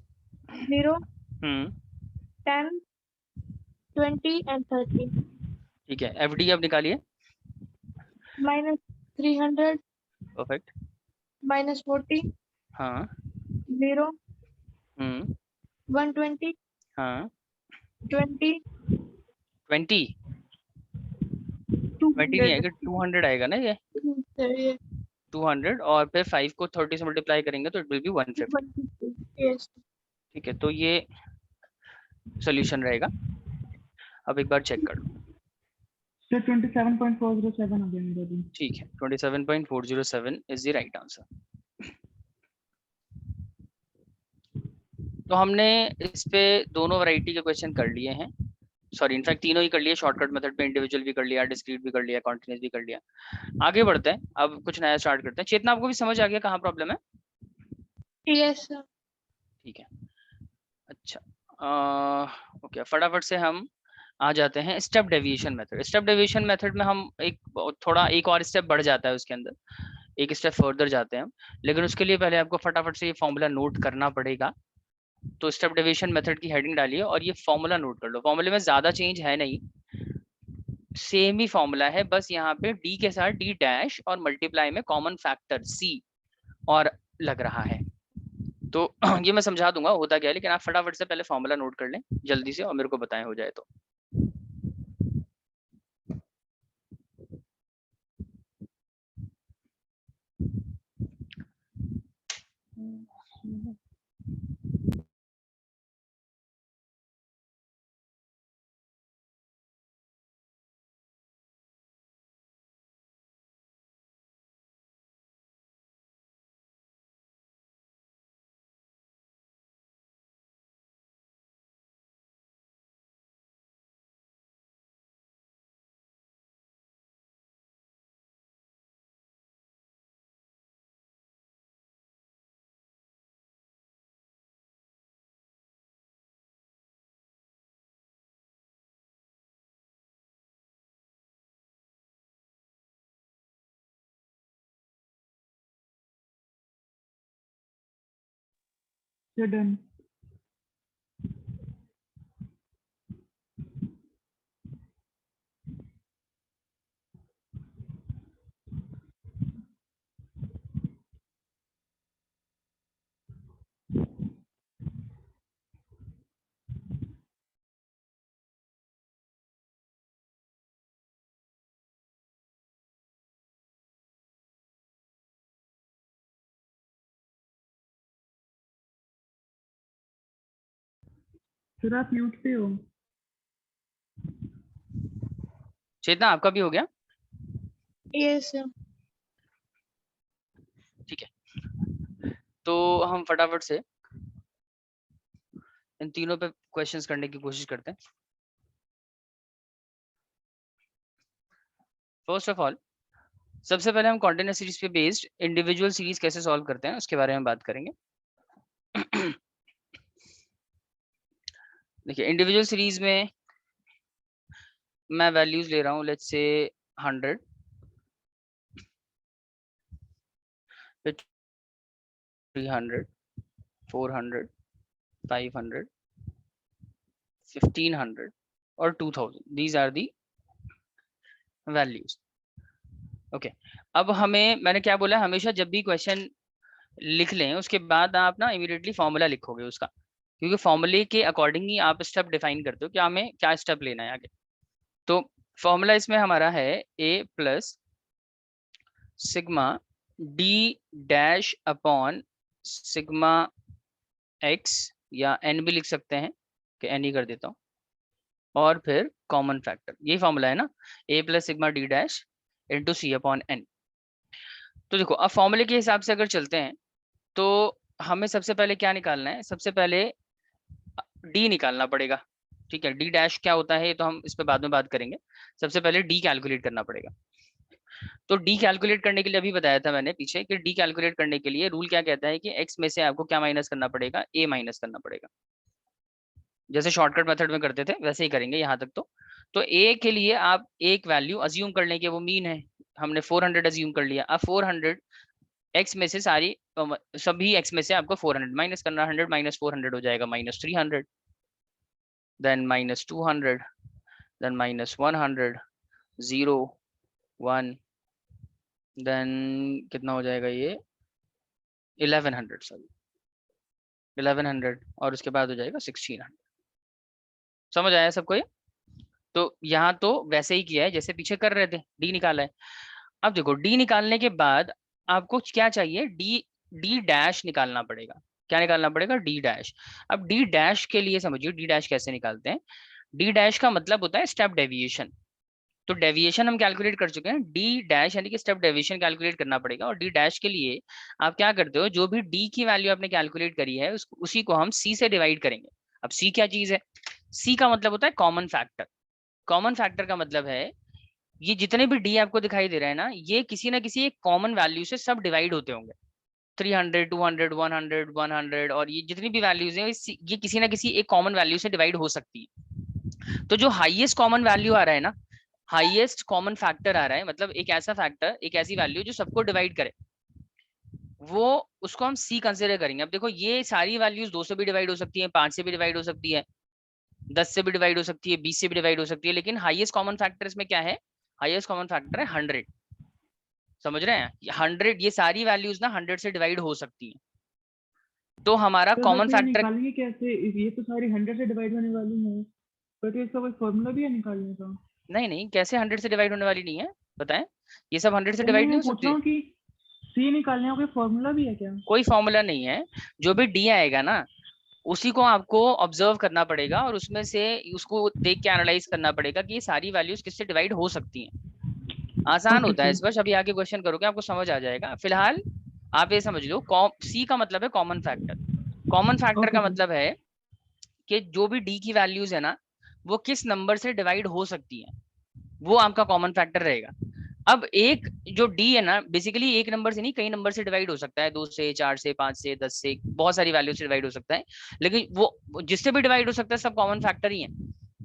0, हम्म 10, 20 and 30। ठीक है। एफ डी अब निकालिए। -300, परफेक्ट। -40, हाँ 0, हम्म 120, हाँ 20, 20। 20 नहीं 200। आएगा, 200 आएगा ना ये। सर ये 200 और फिर 5 को 30 से मल्टीप्लाई करेंगे तो इट विल बी 150। 150। यस। ठीक है, तो ये सोल्यूशन रहेगा। अब एक बार चेक कर लो। सर 27.407 आ गया मेरा भी। ठीक है, 27.407 इज द राइट आंसर। तो हमने इस पे दोनों वैरायटी के क्वेश्चन कर लिए हैं, सॉरी इनफैक्ट तीनों ही कर लिए। शॉर्टकट मेथड पे इंडिविजुअल भी कर लिया, डिस्क्रीट भी कर लिया, कॉन्टिन्यूस भी कर लिया। आगे बढ़ते हैं, अब कुछ नया स्टार्ट करते हैं। चेतना आपको भी समझ आ गया कहाँ प्रॉब्लम है? Yes sir. ठीक है। अच्छा ओके, फटाफट से हम आ जाते हैं step deviation method. Step deviation method में हम एक और स्टेप बढ़ जाता है उसके अंदर, एक स्टेप फर्दर जाते हैं हम। लेकिन उसके लिए पहले आपको फटाफट से ये फॉर्मूला नोट करना पड़ेगा। तो स्टेप डेविएशन मेथड की हेडिंग डालिए और ये फॉर्मूला नोट कर लो। फॉर्मूले में ज्यादा चेंज है नहीं, सेम ही फॉर्मूला है, बस यहाँ पे डी के साथ डी डैश और मल्टीप्लाई में कॉमन फैक्टर सी और लग रहा है। तो ये मैं समझा दूंगा होता क्या है, लेकिन आप फटाफट से पहले फॉर्मूला नोट कर लें जल्दी से और मेरे को बताएं हो जाए तो। Sir done. सर आप म्यूट पे हो। चेतना आपका भी हो गया? Yes sir. ठीक है, तो हम फटाफट से इन तीनों पे क्वेश्चंस करने की कोशिश करते हैं। फर्स्ट ऑफ ऑल, सबसे पहले हम कॉन्टिन्यूस सीरीज पे बेस्ड इंडिविजुअल सीरीज कैसे सॉल्व करते हैं उसके बारे में बात करेंगे। देखिए इंडिविजुअल सीरीज में मैं वैल्यूज ले रहा हूँ, लेट्स से 100, 300, 400, 500, 1500 और 2000. These are the values. Okay अब हमें, मैंने क्या बोला, हमेशा जब भी क्वेश्चन लिख लें उसके बाद आप ना इमीडिएटली फॉर्मूला लिखोगे उसका, क्योंकि फॉर्मूले के अकॉर्डिंग ही आप स्टेप डिफाइन करते हो कि हमें क्या स्टेप लेना है आगे. तो फॉर्मूला इसमें हमारा है a plus sigma d dash upon sigma x, या n भी लिख सकते हैं कि n ही कर देता हूँ, और फिर कॉमन फैक्टर. यही फॉर्मूला है ना, a plus sigma d dash into c upon n. तो देखो अब फॉर्मूले के हिसाब से अगर चलते हैं तो हमें सबसे पहले क्या निकालना है, सबसे पहले d निकालना पड़ेगा. ठीक है, d डैश क्या होता है ये तो हम इस पे बाद में बात करेंगे, सबसे पहले d कैलकुलेट करना पड़ेगा. तो d कैलकुलेट करने के लिए अभी बताया था मैंने पीछे कि d कैलकुलेट करने के लिए रूल क्या कहता है कि x में से आपको क्या माइनस करना पड़ेगा, a माइनस करना पड़ेगा. जैसे शॉर्टकट मेथड में करते थे वैसे ही करेंगे यहाँ तक. तो a के लिए आप एक वैल्यू अज्यूम कर लें कि वो मीन है, हमने 400 अज्यूम कर लिया. अब 400 x में से सारी सभी x में से आपको 400 माइनस करना, 100 माइनस 400 हो जाएगा minus 300, then minus 200, then minus 100, 0, 1, then कितना हो जाएगा ये 1100, सॉरी 1100, और उसके बाद हो जाएगा 1600. समझ आया सबको ये? तो यहाँ तो वैसे ही किया है जैसे पीछे कर रहे थे, डी निकाला है. अब देखो डी निकालने के बाद आपको क्या चाहिए, डी डैश निकालना पड़ेगा. क्या निकालना पड़ेगा, डी डैश. अब डी डैश के लिए समझिए डी डैश कैसे निकालते हैं. डी डैश का मतलब होता है स्टेप डेविएशन. तो डेविएशन हम कैलकुलेट कर चुके हैं, डी डैश यानी कि स्टेप डेविएशन कैलकुलेट करना पड़ेगा. और डी डैश के लिए आप क्या करते हो, जो भी डी की वैल्यू आपने कैलकुलेट करी है उसी को हम सी से डिवाइड करेंगे. अब सी क्या चीज है, सी का मतलब होता है कॉमन फैक्टर. कॉमन फैक्टर का मतलब है ये जितने भी डी आपको दिखाई दे रहे हैं ना, ये किसी ना किसी एक कॉमन वैल्यू से सब डिवाइड होते होंगे. 300, 200, 100, 100, और ये जितनी भी वैल्यूज हैं ये किसी ना किसी एक कॉमन वैल्यू से डिवाइड हो सकती है. तो जो हाईएस्ट कॉमन वैल्यू आ रहा है ना, हाईएस्ट कॉमन फैक्टर आ रहा है, मतलब एक ऐसा फैक्टर, एक ऐसी वैल्यू जो सबको डिवाइड करे, वो उसको हम सी कंसिडर करेंगे. अब देखो ये सारी वैल्यूज 2 से भी डिवाइड हो सकती है, 5 से भी डिवाइड हो सकती है, 10 से भी डिवाइड हो सकती है, 20 से भी डिवाइड हो सकती है, लेकिन हाईएस्ट कॉमन फैक्टर इसमें क्या है, हाईएस्ट कॉमन फैक्टर है 100. समझ रहे हैं, 100, ये सारी वैल्यूज ना 100 से डिवाइड हो सकती हैं. तो हमारा तो कॉमन बस ये फैक्टर, निकालेंगे कैसे, ये तो सारी 100 से डिवाइड होने वाली है, बट इसका कोई फॉर्मूला भी है निकालने का? नहीं नहीं कैसे 100 से डिवाइड होने वाली नहीं है, बताएं. ये सब 100 से तो नहीं, डिवाइड नहीं मैं हो पूछ सकती, रहा हूँ कि सी निकालने का कोई फॉर्मूला भी है क्या? कोई फॉर्मूला नहीं है. जो भी डी आएगा ना उसी को आपको ऑब्जर्व करना पड़ेगा और उसमें से उसको देख के एनालाइज करना पड़ेगा कि ये सारी वैल्यूज किससे डिवाइड हो सकती हैं. आसान ओके होता है सर. इस वर्ष, अभी आगे क्वेश्चन करोगे आपको समझ आ जाएगा. फिलहाल आप ये समझ लो, सी का मतलब है common factor. Common factor okay का सर. मतलब है कि जो भी डी की वैल्यूज है ना वो किस नंबर से डिवाइड हो सकती है, वो आपका कॉमन फैक्टर रहेगा. अब एक जो डी है ना बेसिकली एक नंबर से नहीं कई नंबर से डिवाइड हो सकता है, 2 से, 4 से, 5 से, 10 से, बहुत सारी वैल्यू से डिवाइड हो सकता है. लेकिन वो जिससे भी डिवाइड हो सकता है सब कॉमन फैक्टर ही है.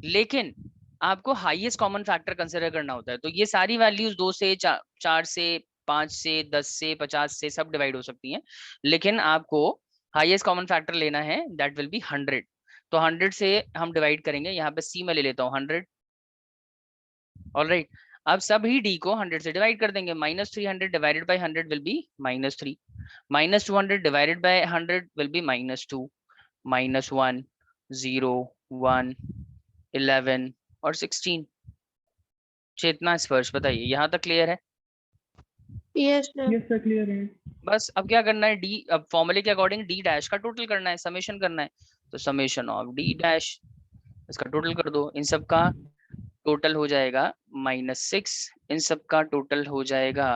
लेकिन आपको हाईएस्ट कॉमन फैक्टर कंसिडर करना होता है. तो ये सारी वैल्यूज 2 से, 4 से, 5 से, 10 से, 50 से सब डिवाइड हो सकती हैं, लेकिन आपको हाईएस्ट कॉमन फैक्टर लेना है, दैट विल बी 100. तो 100 से हम डिवाइड करेंगे, यहाँ पे सी में ले लेता हूँ 100. ऑलराइट, अब सभी डी को 100 से डिवाइड कर देंगे. Minus 300 divided by 100 will be minus 3, minus 200 divided by 100 will be minus 2, minus 1, 0, 1, 11 और 16. चेतना स्पर्श बताइए यहाँ तक क्लियर है? Yes, sir. Yes sir, clear है. बस अब क्या करना है, डी, अब फॉर्मूले के अकॉर्डिंग डी डैश का टोटल करना है, समेशन करना है. तो समेशन ऑफ डी डैश, इसका टोटल कर दो. इन सब का टोटल हो जाएगा -6, इन सब का टोटल हो जाएगा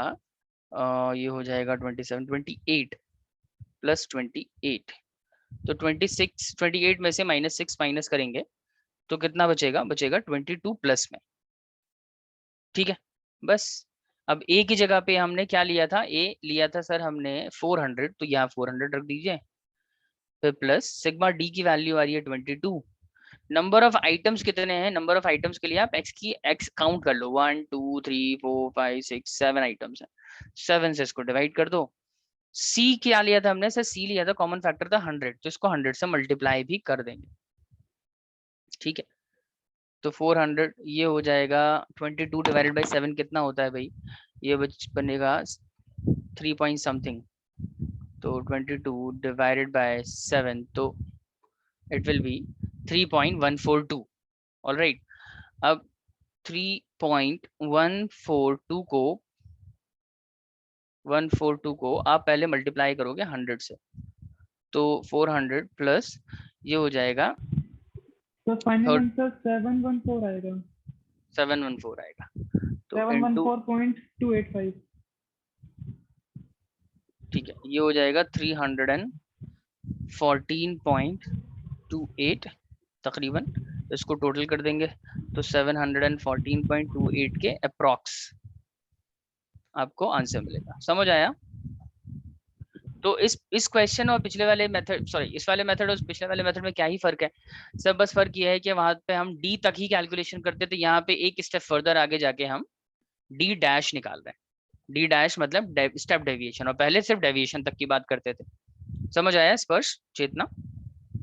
ये हो जाएगा 27, 28 प्लस 28. तो 26, 28 में से -6 माइनस करेंगे तो कितना बचेगा, बचेगा 22 प्लस में. ठीक है, बस. अब ए की जगह पे हमने क्या लिया था, ए लिया था सर हमने 400, तो यहाँ 400 रख दीजिए. फिर प्लस सिग्मा डी की वैल्यू आ रही है 22, नंबर ऑफ आइटम्स कितने हैं, नंबर ऑफ आइटम्स के लिए आप एक्स काउंट कर लो, 1 2 3 4 5 6 7 आइटम्स हैं, 7 से इसको डिवाइड कर दो। सी क्या लिया था हमने सर, सी लिया था कॉमन फैक्टर था 100, तो इसको 100 से मल्टीप्लाई भी कर देंगे, ठीक है। तो 400 ये हो जाएगा, 22 डिवाइडेड बाई 7 कितना होता है भाई, ये बनेगा 3 पॉइंट समथिंग, तो 22 डिवाइडेड बाय 7 तो इट विल बी 3.142। ऑलराइट, अब 3.142 को आप पहले मल्टीप्लाई करोगे 100 से, तो 400 प्लस ये हो जाएगा, तो फाइनल आंसर 714 आएगा। 714 आएगा, तो 714.285। ठीक है, ये हो जाएगा 314.28 तकरीबन, इसको टोटल कर देंगे तो 714.28 के अप्रॉक्स आपको आंसर मिलेगा। समझ आया? तो इस क्वेश्चन और पिछले वाले मेथड, सॉरी इस वाले मेथड और पिछले वाले मेथड में क्या ही फर्क है, सब बस फर्क ये है कि वहां पे हम डी तक ही कैलकुलेशन करते थे, यहाँ पे एक स्टेप फर्दर आगे जाके हम डी डैश निकाल रहे हैं। डी डैश मतलब स्टेप डेविएशन, और पहले सिर्फ डेविएशन तक की बात करते थे। समझ आया Sparsh Chetna?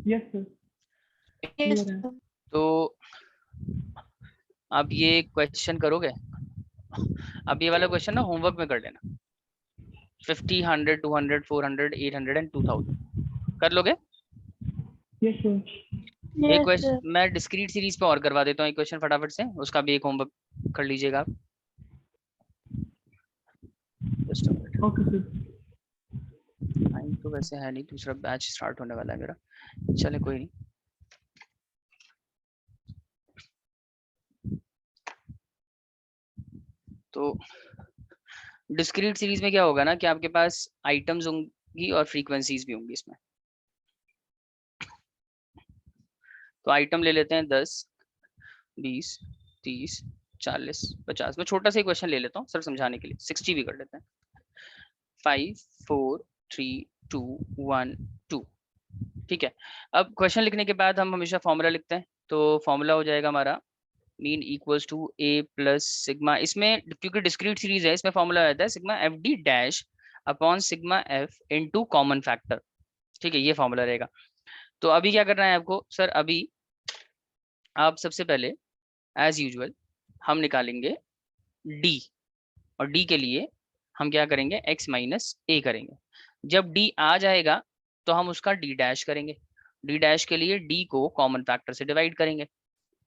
Yes sir. Yes, sir. तो आप ये क्वेश्चन करोगे, अब ये वाला क्वेश्चन ना होमवर्क में कर लेना, 50 100 200 400 800 एंड 2000 कर लोगे? Yes sir. एक Yes, क्वेश्चन sir. मैं डिस्क्रीट सीरीज पे और करवा देता हूँ, एक क्वेश्चन फटाफट से, उसका भी एक होमवर्क कर लीजिएगा आप। Just a minute. Okay sir. Time तो वैसे है नहीं, दूसरा बैच स्टार्ट होने वाला है मेरा, चले कोई नहीं। तो डिस्क्रीट सीरीज में क्या होगा ना कि आपके पास आइटम्स होंगी और फ्रीक्वेंसीज भी होंगी इसमें। तो आइटम ले लेते हैं 10 20 30 40 50, मैं छोटा सा क्वेश्चन ले लेता हूँ सर समझाने के लिए, 60 भी कर लेते हैं। 5 4 3 2 1 2, ठीक है। अब क्वेश्चन लिखने के बाद हम हमेशा फॉर्मूला लिखते हैं, तो फॉर्मूला हो जाएगा हमारा mean equals to a plus sigma, इसमें क्योंकि डिस्क्रीट सीरीज है इसमें फॉर्मूला रहता है sigma f d dash upon sigma f into common factor, ठीक है, ये फॉर्मूला रहेगा। तो अभी क्या करना है आपको सर, अभी आप सबसे पहले एज यूजुअल हम निकालेंगे d, और d के लिए हम क्या करेंगे x माइनस a करेंगे। जब d आ जाएगा तो हम उसका d डैश करेंगे, d डैश के लिए d को कॉमन फैक्टर से डिवाइड करेंगे।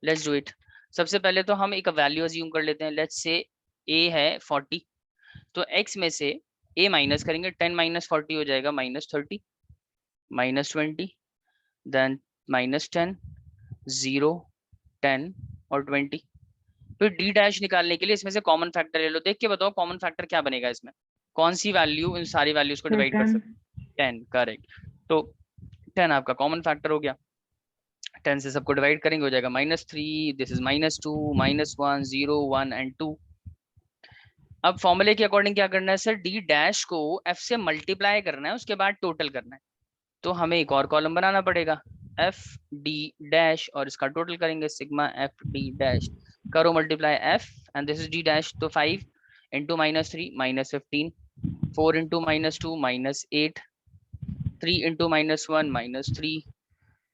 Let's do it. सबसे पहले तो हम एक वैल्यू अज्यूम कर लेते हैं, लेट्स से a है 40, तो x में से a माइनस करेंगे, 10 माइनस 40 हो जाएगा माइनस 30 माइनस 20 देन माइनस 10 0 10 और 20। फिर डी डैश निकालने के लिए इसमें से कॉमन फैक्टर ले लो, देख के बताओ कॉमन फैक्टर क्या बनेगा इसमें, कौन सी वैल्यू इन सारी वैल्यूज को डिवाइड कर सकते हैं, 10 करेक्ट। तो 10 आपका कॉमन फैक्टर हो गया, 10 से सबको डिवाइड करेंगे हो जाएगा -3, दिस इज -2 -1 0 1 एंड 2। अब फॉर्मूले के अकॉर्डिंग क्या करना है सर, डी डैश को एफ से मल्टीप्लाई करना है, उसके बाद टोटल करना है, तो हमें एक और कॉलम बनाना पड़ेगा एफ डी डैश, और इसका टोटल करेंगे सिग्मा एफ डी डैश, करो multiply f and this is d dash, तो 5 into -3 -15, 4 into -2 -8, 3 into -1 -3,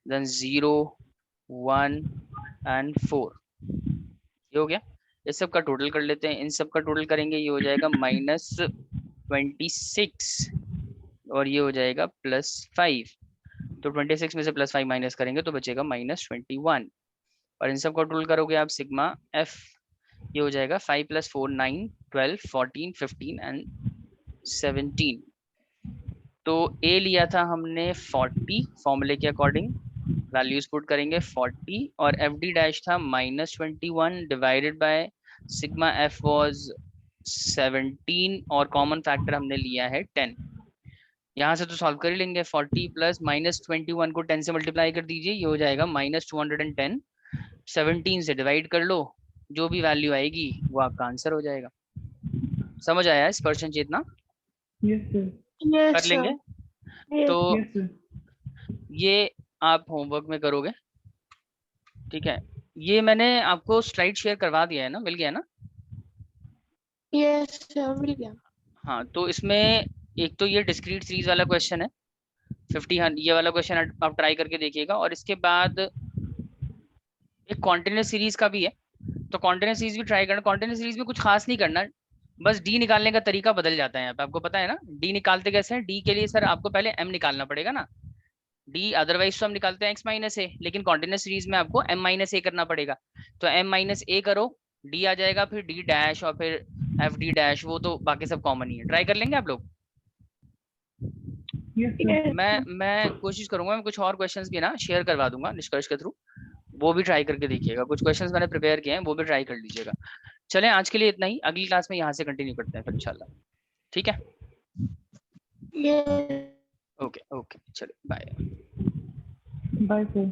then 0 1 and 4, ये हो गया। इस सब का टोटल कर लेते हैं, इन सब का टोटल करेंगे ये हो जाएगा -26 और ये हो जाएगा +5, तो 26 में से +5 माइनस करेंगे तो बचेगा -21, और इन सब का टोटल करोगे आप सिग्मा एफ, ये हो जाएगा 5 + 4 9 12 14 15 एंड 17। तो ए लिया था हमने 40, फॉर्मूले के अकॉर्डिंग वैल्यूज पुट करेंगे 40, और एफ डी डैश था -21 divided by sigma F was 17, और कॉमन फैक्टर हमने लिया है 10। यहाँ से तो सॉल्व कर ही लेंगे, 40 प्लस -21 को 10 से मल्टीप्लाई कर दीजिए, ये हो जाएगा -210, 17 से डिवाइड कर लो, जो भी वैल्यू आएगी वो आपका आंसर हो जाएगा। समझ आया इस पर्सन चेतना? Yes sir. Yes, कर लेंगे? sir. Yes. तो यस सर। ये आप होमवर्क में करोगे, ठीक है, ये मैंने आपको स्लाइड शेयर करवा दिया है ना, मिल गया है ना? Yes, sir, मिल गया। हाँ, तो इसमें एक तो ये डिस्क्रीट सीरीज वाला क्वेश्चन है 50, ये वाला क्वेश्चन आप ट्राई करके देखिएगा, और इसके बाद एक कॉन्टिन्यूस सीरीज का भी है, तो कॉन्टिन्यूस सीरीज भी ट्राई करना। कॉन्टिन्यूस सीरीज में कुछ खास नहीं करना, बस डी निकालने का तरीका बदल जाता है यहाँ पे, आपको पता है ना डी निकालते कैसे हैं। डी के लिए सर आपको पहले एम निकालना पड़ेगा ना, डी अदरवाइज तो हम निकालते हैं एक्स माइनस ए, लेकिन कॉन्टिन्यूस सीरीज में आपको एम माइनस ए करना पड़ेगा। तो एम माइनस ए करो, डी आ जाएगा, फिर डी डैश और फिर एफ डी डैश, वो तो बाकी सब कॉमन ही है। ट्राई कर लेंगे आप लोग? Yes, sir. Yes, मैं कोशिश करूंगा, मैं कुछ और क्वेश्चंस भी ना शेयर करवा दूंगा निष्कर्ष के थ्रू, वो भी ट्राई करके देखिएगा। कुछ क्वेश्चंस मैंने प्रिपेयर किए हैं, वो भी ट्राई कर लीजिएगा। चलें, आज के लिए इतना ही, अगली क्लास में यहाँ से कंटिन्यू करते हैं फिर इंशाल्लाह। ठीक है, yes. ओके ओके, चलिए बाय। Bye, sir.